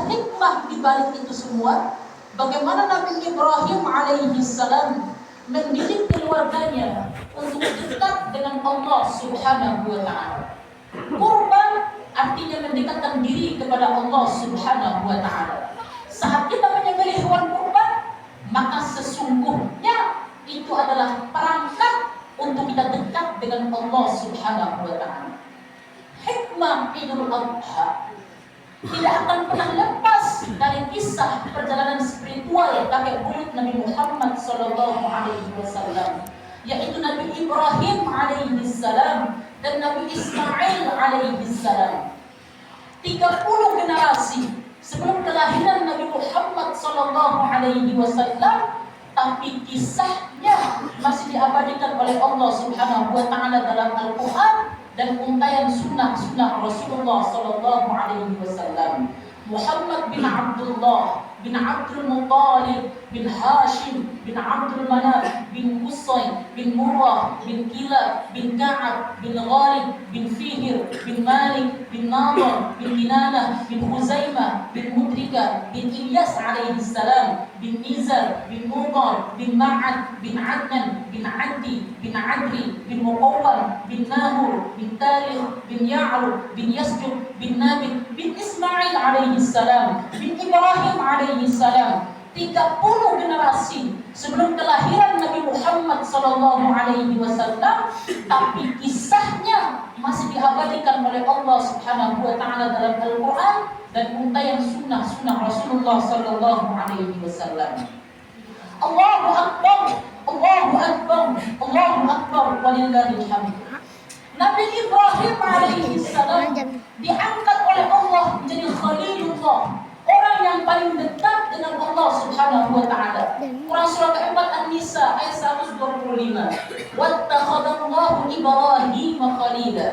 hikmah di balik itu semua, bagaimana Nabi Ibrahim alaihi salam mendidik keluarganya untuk dekat dengan Allah Subhanahu wa taala. Kurban artinya mendekatkan diri kepada Allah Subhanahu wa taala. Saat kita menyembelih hewan kurban, maka sesungguhnya itu adalah perangkat untuk kita dekat dengan Allah Subhanahu wa taala. Hikmah Idul Adha tidak akan pernah lepas dari kisah perjalanan spiritual kakek buyut Nabi Muhammad sallallahu alaihi wasallam, yaitu Nabi Ibrahim alaihi salam dan Nabi Ismail alaihi salam. 30 generasi sebelum kelahiran Nabi Muhammad sallallahu alaihi wasallam, tapi kisahnya masih diabadikan oleh Allah Subhanahu wa taala dalam Al-Qur'an dan untayan sunnah-sunnah Rasulullah sallallahu alaihi wasallam. Muhammad bin Abdullah bin Abdul Muttalib bin Hashim bin Abdul Manaf bin Qusay bin Murrah bin Kilab bin Ka'ab bin Ghalib bin Fihr bin Malik bin Nadhr bin Kinanah bin Huzaimah bin Mudrika bin Ilyas alaihi salam bin Nizar bin Mudar bin Ma'ad bin Adnan bin Addi bin Adri bin Muqawwam bin Nahur bin Tarikh bin Ya'rub bin Yasjud bin Nabit bin Ismail alaihi salam bin Ibrahim alaihi salam. 30 generasi sebelum kelahiran Nabi Muhammad sallallahu alaihi wasallam, tapi kisahnya masih diabadikan oleh Allah Subhanahu wa taala dalam Al-Qur'an dan untayan sunnah-sunnah Rasulullah sallallahu alaihi wasallam. Allahu akbar, Allahu akbar, Allahu akbar walillahil hamd. Nabi Ibrahim alaihi salam diangkat oleh Allah menjadi Khalilullah, orang yang paling dekat dengan Allah Subhanahu wa taala. Quran surah keempat An-Nisa ayat 125. Wattakhadallahu Ibrahim khalila.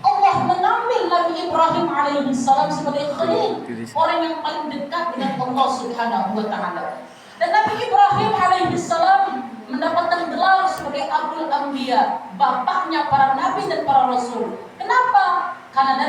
Allah mengambil Nabi Ibrahim alaihi salam sebagai khalil, orang yang paling dekat dengan Allah Subhanahu wa taala. Dan Nabi Ibrahim alaihi salam mendapatkan gelar sebagai Abul Anbiya, bapaknya para nabi dan para rasul. Kenapa? Karena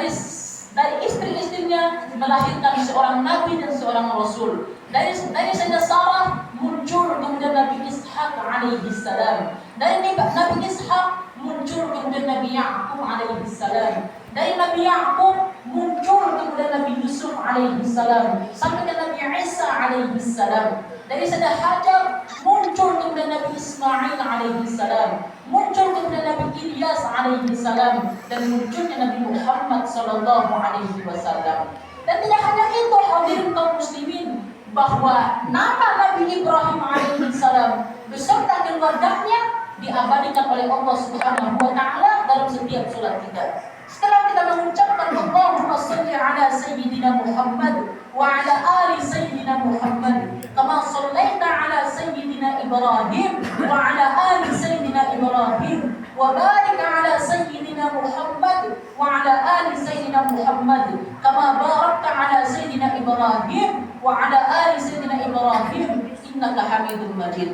dari istri-istrinya melahirkan seorang nabi dan seorang rasul. Dari Sayyidah Sarah muncul kemudian Nabi Ishaq alaihi salam. Dari Nabi Ishaq muncul kemudian Nabi Ya'qub alaihi salam. Dari Nabi Ya'qub muncul kemudian Nabi Yusuf alaihi salam sampai ke Nabi Isa alaihi salam. Dari Sayyidah Hajar muncul kemudian Nabi Ismail alaihi salam, muncul kemudian Nabi Ilyas alaihi salam, dan munculnya Nabi Muhammad sallallahu alaihi wasallam. Dan tidak hanya itu hadirin kaum muslimin, bahwa nama Nabi Ibrahim alaihi salam beserta keluarganya diabadikan oleh Allah Subhanahu wa taala dalam setiap salat kita. Setelah kita mengucapkan Allahumma shalli ala sayyidina Muhammad wa ala ali sayyidina Muhammad kama shallaita ala sayyidina Ibrahim wa ala ali sayyidina Ibrahim wa barik ala sayyidina Muhammad wa ala ali sayyidina Muhammad kama barakta ala sayyidina Ibrahim wa ala ali sayyidina Ibrahim innaka Hamidum Majid.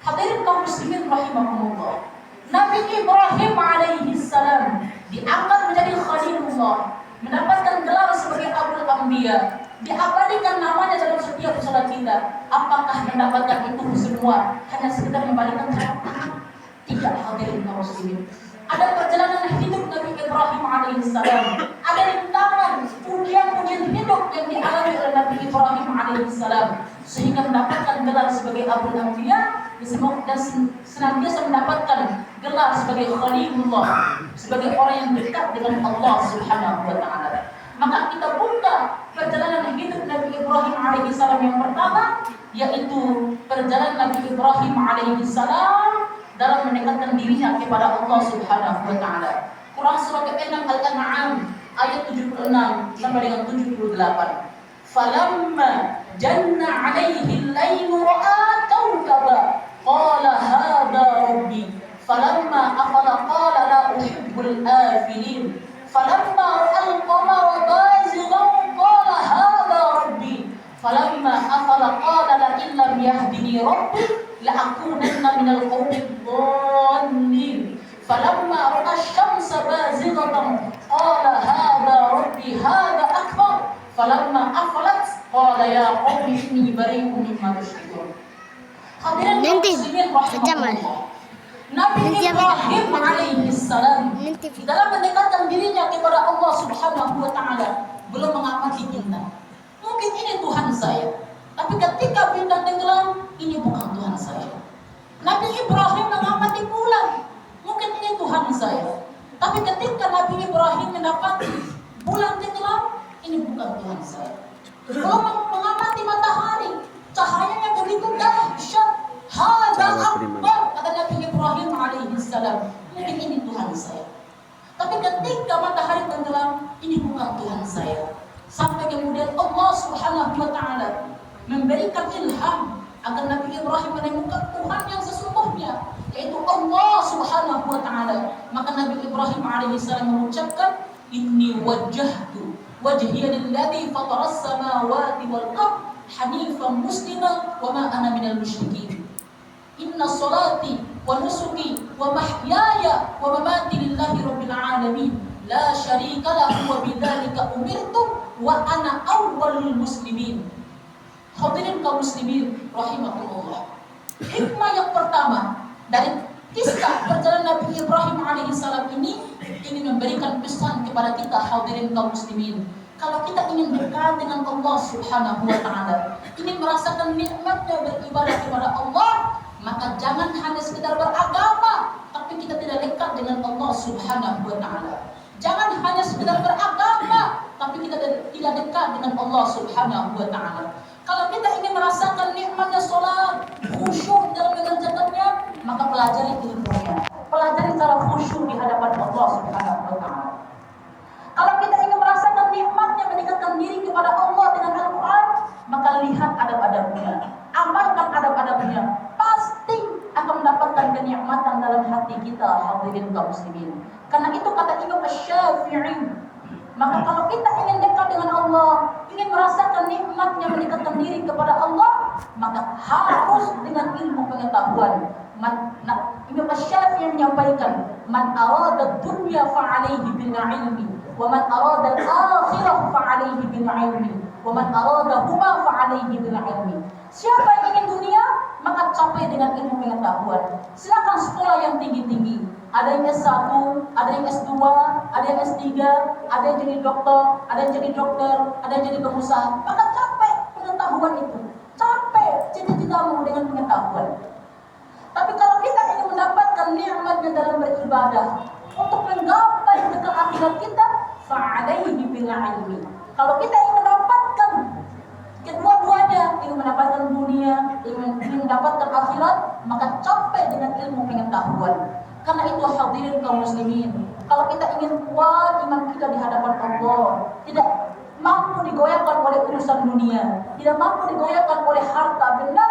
Hadirin kaum muslimin rahimakumullah, Nabi Ibrahim alaihi salam diangkat menjadi Khalilullah, mendapatkan gelar sebagai Abul Anbiya, diabadikan namanya dalam setiap salat kita. Apakah mendapatkan itu semua hanya sekedar membalikan telapak tangan? Tidak, hadirin kaum muslimin. Ada perjalanan hidup Nabi Ibrahim alaihi salam, ada rintangan, pujian-pujian hidup yang dialami oleh Nabi Ibrahim alaihi salam, sehingga mendapatkan gelar sebagai Abul Anbiya dan senantiasa mendapatkan gelar sebagai Khalilullah, sebagai orang yang dekat dengan Allah Subhanahu wa taala. Maka kita buka perjalanan hidup Nabi Ibrahim alaihi salam yang pertama, yaitu perjalanan Nabi Ibrahim alaihi salam dalam mendekatkan dirinya kepada Allah Subhanahu wa taala. Quran surah ke-6 Al-An'am ayat 76 sampai dengan 78. Falamma janna 'alaihi al-lailu ra'a kawkaba qala hadha rabbi falamma afala qala la uhibbul afilin falamma ra'a al-qamara bazighan qala hadha rabbi falamma afala qala la illam yahdini rabbi la'akunanna minal qawmi dhalin falamma ra'a asy-syamsa bazighatan qala hadha rabbi hadha akbar falamma afalat Qala ya qaumi inni bari'un mimma tusyrikun. Hadirin kaum muslimin rahimahullah. Nabi Ibrahim alaihi salam dalam mendekatkan dirinya kepada Allah Subhanahu wa taala belum mengamati bintang. Mungkin ini Tuhan saya, tapi ketika bintang tenggelam, ini bukan Tuhan saya. Nabi Ibrahim mengamati bulan, mungkin ini Tuhan saya, tapi ketika Nabi Ibrahim mendapati bulan tenggelam, ini bukan Tuhan saya. Belum mengamati matahari, cahayanya begitu dahsyat. Hada akbar, kata Nabi Ibrahim alaihi salam, mungkin ini Tuhan saya. Tapi ketika matahari tenggelam, ini bukan Tuhan saya. Sampai kemudian Allah Subhanahu wa taala memberikan ilham agar Nabi Ibrahim menemukan Tuhan yang sesungguhnya, yaitu Allah Subhanahu wa taala. Maka Nabi Ibrahim alaihi salam mengucapkan, inni wajjahtu wajhiya lilladzi fataras samawati wal ardh hanifan musliman wa ma ana minal musyrikin. Inna salati wa nusuki wa mahyaya wa mamati lillahi rabbil alamin la syarika lahu wa bidzalika umirtu wa ana awwalul muslimin. Hadirin kaum muslimin rahimahullah. Hikmah yang pertama dari kisah perjalanan Nabi Ibrahim alaihi salam ini ingin memberikan pesan kepada kita hadirin kaum muslimin. Kalau kita ingin dekat dengan Allah Subhanahu wa taala, ingin merasakan nikmatnya beribadah kepada Allah, maka jangan hanya sekedar beragama, tapi kita tidak dekat dengan Allah Subhanahu wa taala. Jangan hanya sekedar beragama, tapi kita tidak dekat dengan Allah Subhanahu wa taala. Kalau kita ingin merasakan nikmatnya salat, khusyuk dalam mengerjakannya, maka pelajari ilmunya. Pelajari cara khusyuk di hadapan Allah Subhanahu wa taala. Kalau kita ingin merasakan nikmatnya mendekatkan diri kepada Allah dengan Al-Quran, maka lihat adab-adabnya, amalkan adab-adabnya, pasti akan mendapatkan kenikmatan dalam hati kita hadirin kaum muslimin. Karena itu kata Imam Asy-Syafi'i, maka kalau kita ingin dekat dengan Allah, ingin merasakan nikmatnya mendekatkan diri kepada Allah, maka harus dengan ilmu pengetahuan. Imam Asy-Syafi'i menyampaikan, man arada dunya fa'alaihi bil ilmi wa man arada al-akhirah fa'alaihi bil ilmi wa man arada huma fa'alaihi bil ilmi. Siapa yang ingin dunia, maka capai dengan ilmu pengetahuan. Silakan sekolah yang tinggi-tinggi. Ada yang S1, ada yang S2, ada yang S3, ada yang jadi dokter, ada yang jadi dokter, ada yang jadi pengusaha. Maka capai pengetahuan itu. Capai cita-citamu dengan pengetahuan. Tapi kalau kita ingin mendapatkan nikmatnya dalam beribadah, untuk menggapai bekal akhirat kita, fa'alaihi bil ilmi. Kalau kita ingin mendapatkan kedua-duanya, ingin mendapatkan dunia, ingin mendapatkan akhirat, maka capai dengan ilmu pengetahuan. Karena itu hadirin kaum muslimin, kalau kita ingin kuat iman kita di hadapan Allah, tidak mampu digoyahkan oleh urusan dunia, tidak mampu digoyahkan oleh harta benda,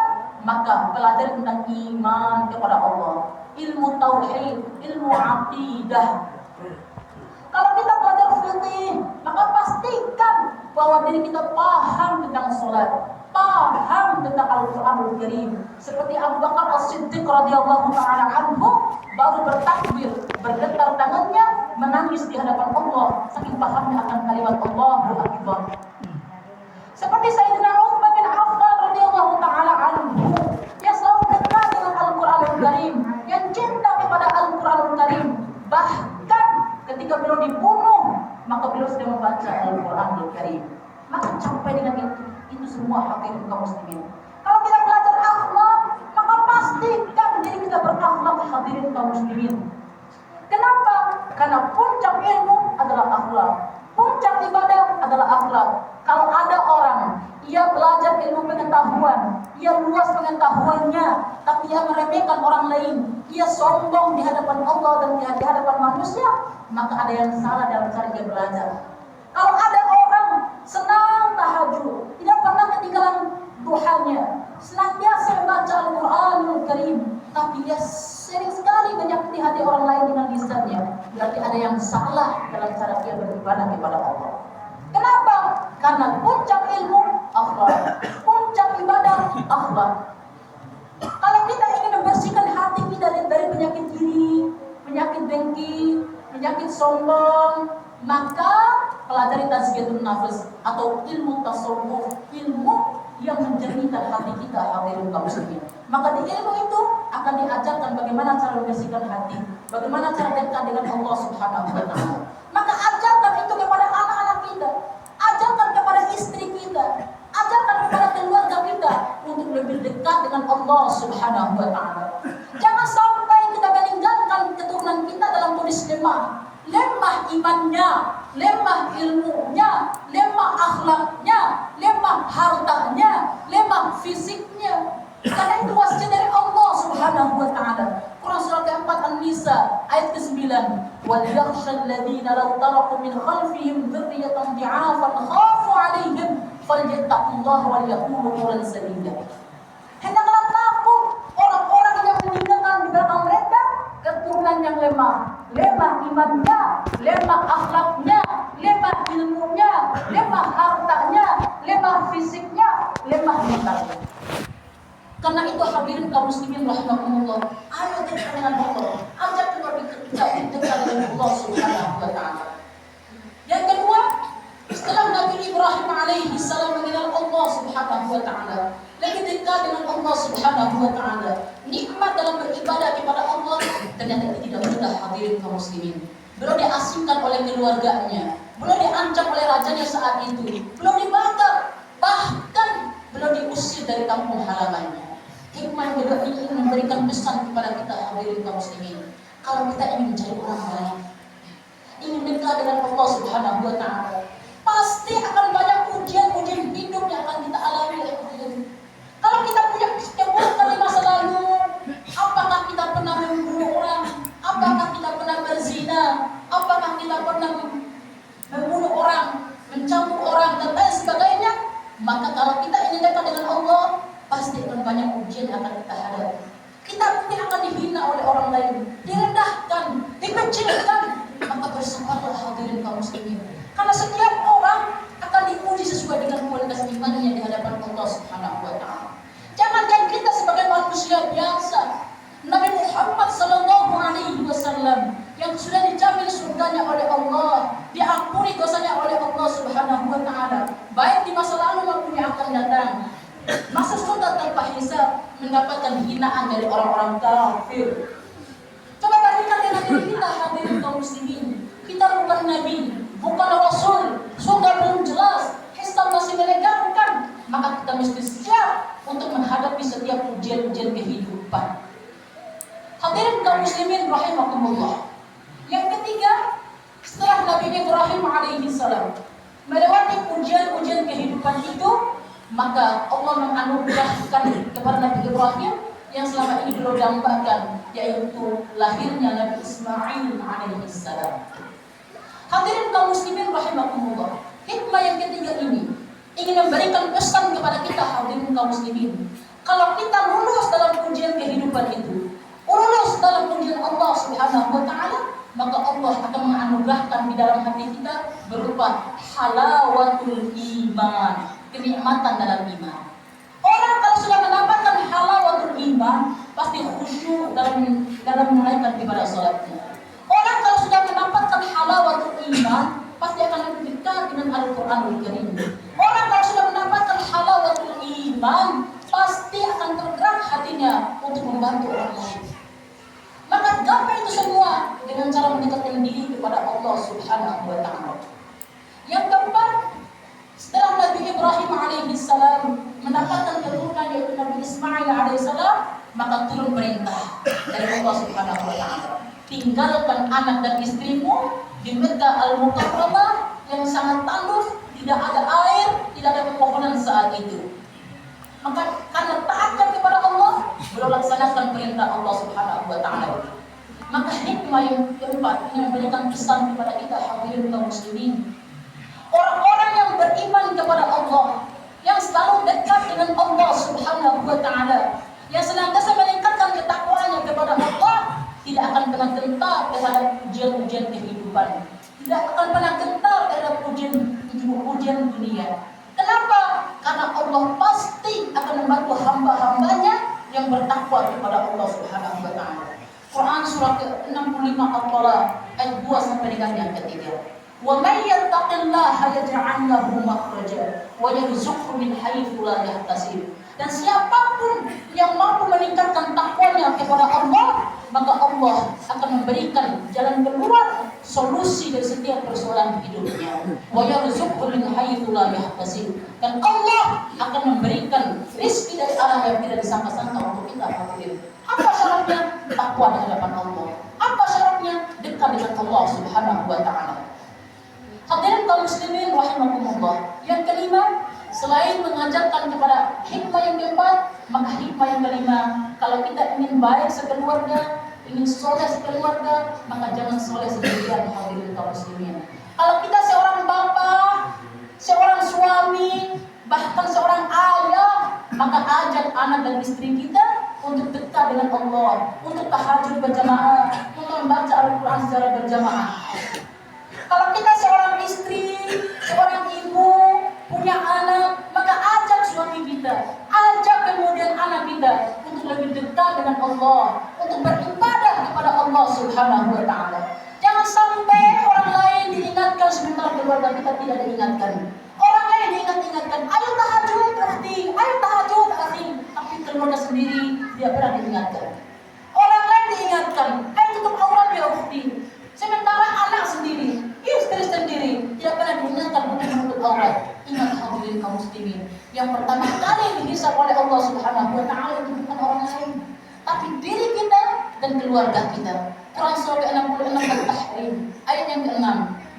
maka pelajari tentang iman kepada Allah, ilmu tauhid, ilmu aqidah. Kalau kita belajar fikih, maka pastikan bahwa diri kita paham tentang salat, paham tentang Al-Qur'anul Karim. Seperti Abu Bakar As-Siddiq radhiyallahu taala anhu, baru bertakbir, bergetar tangannya, menangis di hadapan Allah saking pahamnya akan kalimat Allahu Akbar. Seperti Sayyidina Utsman bin Affan radhiyallahu taala anhu, yang selalu dekat dengan Al-Qur'anul Karim, yang cinta kepada Al-Qur'anul Karim. Bahkan ketika beliau dibunuh, maka beliau sedang membaca Al-Qur'anul Karim. Maka sampai dengan itu semua hadirin kaum muslimin. Kalau kita belajar akhlak, maka pastikan diri kita berakhlak hadirin kaum muslimin. Kenapa? Karena puncak ilmu adalah akhlak. Puncak ibadah adalah akhlak. Kalau ada orang, ia belajar ilmu pengetahuan, ia luas pengetahuannya, tapi ia meremehkan orang lain, ia sombong di hadapan Allah dan di hadapan manusia, maka ada yang salah dalam cara dia belajar. Kalau ada orang senang tahajud, tidak pernah ketinggalan duhanya, senantiasa membaca Al-Qur'anul Karim, tapi dia sering sekali menyakiti hati orang lain dengan lisannya, berarti ada yang salah dalam cara dia beribadah kepada Allah. Kenapa? Karena puncak ilmu akhlak, puncak ibadah akhlak. Kalau kita ingin membersihkan hati kita dari penyakit iri, penyakit dengki, penyakit sombong, maka pelajari tazkiyatun nafs atau ilmu tasawuf, ilmu ilmu yang menjernihkan hati kita, hadirin kaum muslimin. Maka di ilmu itu akan diajarkan bagaimana cara membersihkan hati, bagaimana cara dekat dengan Allah Subhanahu wa taala. Maka ajarkan itu kepada anak-anak kita, ajarkan kepada istri kita, ajarkan kepada keluarga kita untuk lebih dekat dengan Allah Subhanahu wa taala. Jangan sampai kita meninggalkan keturunan kita dalam kondisi lemah. Lemah imannya, lemah ilmunya, lemah akhlaknya, lemah hartanya, lemah fisiknya. Karena itu wasiat dari Allah Subhanahu wa taala. Quran surah ke-4 An-Nisa ayat ke-9. Wal yakhshal ladzina law taraku min khalfihim dzurriyyatan dhi'afan khafu 'alaihim falyattaqullaha wal yaqulu qawlan sadida. Hendaklah takut orang-orang yang meninggalkan di belakang mereka keturunan yang lemah, lemah imannya, lemah akhlaknya, lemah ilmunya, lemah hartanya, lemah fisiknya, lemah mentalnya. Karena itu hadirin kaum muslimin rahimakumullah, ayo dekat dengan Allah, ajak keluarga kita dekat dengan Allah Subhanahu wa taala. Yang kedua, setelah Nabi Ibrahim alaihi salam mengenal Allah Subhanahu wa taala, lebih dekat dengan Allah Subhanahu wa taala, nikmat dalam beribadah kepada Allah ternyata tidak mudah hadirin kaum muslimin. Belum diasingkan oleh keluarganya, belum diancam oleh rajanya saat itu, belum dibakar, bahkan belum diusir dari kampung halamannya. Hikmah juga ingin memberikan pesan kepada kita hadirin kaum muslimin. Kalau kita ingin menjadi orang baik, ingin dekat dengan Allah Subhanahu wa taala, pasti akan banyak ujian-ujian hidup yang akan kita alami. Kalau kita punya keburukan di masa lalu, apakah kita pernah membunuh orang, apakah kita pernah berzina, apakah kita pernah membunuh orang, mencampur orang dan lain sebagainya, maka kalau kita ingin dekat dengan Allah, pasti akan banyak ujian yang akan kita hadapi. Kita mungkin akan dihina oleh orang lain, direndahkan, dikecilkan, maka bersabarlah hadirin kaum muslimin. Karena setiap orang akan diuji sesuai dengan kualitas imannya di hadapan Allah Subhanahu wa taala. Jangan kita sebagai manusia biasa. Nabi Muhammad sallallahu alaihi wasallam yang sudah dijamin surganya oleh Allah, diampuni dosanya oleh Allah Subhanahu wa taala, baik di masa lalu maupun yang akan datang. Masa surga tanpa hisab, mendapatkan hinaan dari orang-orang kafir. Coba bandingkan dengan diri kita hadirin kaum muslimin. Kita bukan nabi, bukan rasul, surga belum jelas, hisab masih menegangkan, maka kita mesti siap untuk menghadapi setiap ujian-ujian kehidupan. Hadirin kaum muslimin rahimakumullah. Yang ketiga, setelah Nabi Ibrahim alaihi salam melewati ujian-ujian kehidupan itu, maka Allah menganugerahkan kepada Nabi Ibrahim yang selama ini belum dambakan, yaitu lahirnya Nabi Ismail alaihi salam. Hadirin kaum muslimin rahimakumullah. Hikmah yang ketiga ini ingin memberikan pesan kepada kita hadirin kaum muslimin. Kalau kita lulus dalam ujian kehidupan itu, lulus dalam ujian Allah Subhanahu wa taala, maka Allah akan menganugerahkan di dalam hati kita berupa halawatul iman, kenikmatan dalam iman. Orang kalau sudah mendapatkan halawatul iman, pasti khusyuk dalam menunaikan ibadah salatnya. Orang kalau sudah mendapatkan halawatul iman, pasti akan lebih dekat dengan Al-Qur'anul Karim. Orang kalau sudah mendapatkan halawatul iman, pasti akan tergerak hatinya untuk membantu orang lain. Maka gapai itu semua dengan cara mendekatkan diri kepada Allah Subhanahu wa taala. Yang keempat, setelah Nabi Ibrahim alaihi salam mendapatkan keturunan yaitu Nabi Ismail alaihi salam, maka turun perintah dari Allah Subhanahu wa taala. Tinggalkan anak dan istrimu di Mekkah Al-Mukarramah yang sangat tandus, tidak ada air, tidak ada pepohonan saat itu. Maka karena taatkan kepada Allah, belum laksanakan perintah Allah Subhanahu wa taala. Maka hikmah yang keempat yang memberikan pesan kepada kita hadirin kaum muslimin. Orang-orang yang beriman kepada Allah, yang selalu dekat dengan Allah Subhanahu wa taala, yang senantiasa meningkatkan ketakwaannya kepada Allah, tidak akan pernah gentar terhadap ujian-ujian kehidupan, tidak akan pernah gentar terhadap ujian dunia. Kenapa? Karena Allah pasti akan membantu hamba-hambanya yang bertakwa kepada Allah Subhanahu wa taala. Quran surah ke-65 Al-Talaq ayat 2 sampai dengan yang ketiga. Wa may yattaqillaha yaj'al lahu makhraja wa yarzuqhu min haitsu la yahtasib. Dan siapapun yang mampu meningkatkan takwanya kepada Allah, maka Allah akan memberikan jalan keluar, solusi dari setiap persoalan hidupnya. Wa yarzuqhu min haitsu la yahtasib. Dan Allah akan memberikan rezeki dari arah yang tidak disangka-sangka untuk kita, hadirin. Apa syaratnya? Takwa di hadapan Allah. Apa syaratnya? Dekat dengan Allah Subhanahu wa taala. Hadirin kaum muslimin rahimakumullah. Yang kelima, selain mengajarkan kepada hikmah yang keempat, maka hikmah yang kelima, kalau kita ingin baik sekeluarga, ingin soleh sekeluarga, maka jangan soleh sendirian, hadirin kaum muslimin. Kalau kita seorang bapak, seorang suami, bahkan seorang ayah, maka ajak anak dan istri kita untuk dekat dengan Allah, untuk tahajud berjamaah, untuk membaca Al-Quran secara berjamaah. Kalau kita seorang istri, seorang ibu, punya anak, maka ajak suami kita, ajak kemudian anak kita untuk lebih dekat dengan Allah, untuk beribadah kepada Allah Subhanahu wa taala. Jangan sampai orang lain diingatkan sementara keluarga kita tidak diingatkan. Orang lain diingat-ingatkan, ayo tahajud akhi, ayo tahajud akhi, tapi keluarga sendiri tidak pernah diingatkan. Orang lain diingatkan, ayo tutup aurat ya ukhti, sementara anak sendiri, istri sendiri tidak pernah diingatkan untuk menutup aurat. Ingat hadirin kaum muslimin, yang pertama kali dihisab oleh Allah Subhanahu wa taala itu bukan orang lain, tapi diri kita dan keluarga kita. Quran surah 66 Al-Tahrim ayat yang ke-6.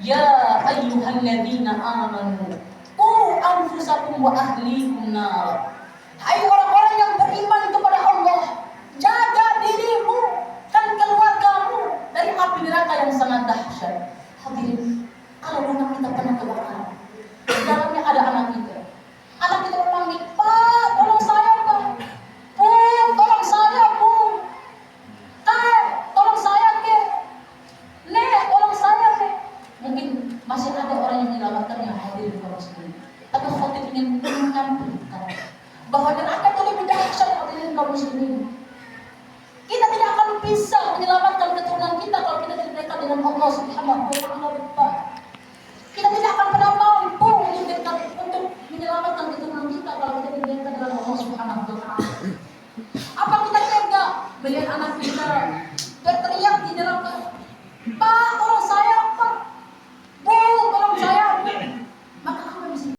Ya ayyuhalladzina amanu qu anfusakum wa ahlikum nar. Hai orang-orang yang beriman kepada Allah, jaga dirimu dan keluargamu dari api neraka yang sangat dahsyat. Hadirin, kalau rumah kita pernah kebakaran, di dalamnya ada anak kita. Anak kita memanggil, "Pak, tolong saya, Pak. Bu, tolong saya, Bu. Kak, tolong saya, Ke. Nek, tolong saya, Nek." Mungkin masih ada orang yang menyelamatkan yang hadir di bawah sini. Tapi khotib ingin menyampaikan bahwa neraka itu lebih dahsyat, hadirin kaum muslimin. Kita tidak akan bisa menyelamatkan keturunan kita kalau kita tidak dekat dengan Allah Subhanahu wa taala. Kita tidak akan pernah mampu untuk menyelamatkan keturunan kita kalau kita tidak dekat dengan Allah Subhanahu wa taala. Apa kita tega melihat anak kita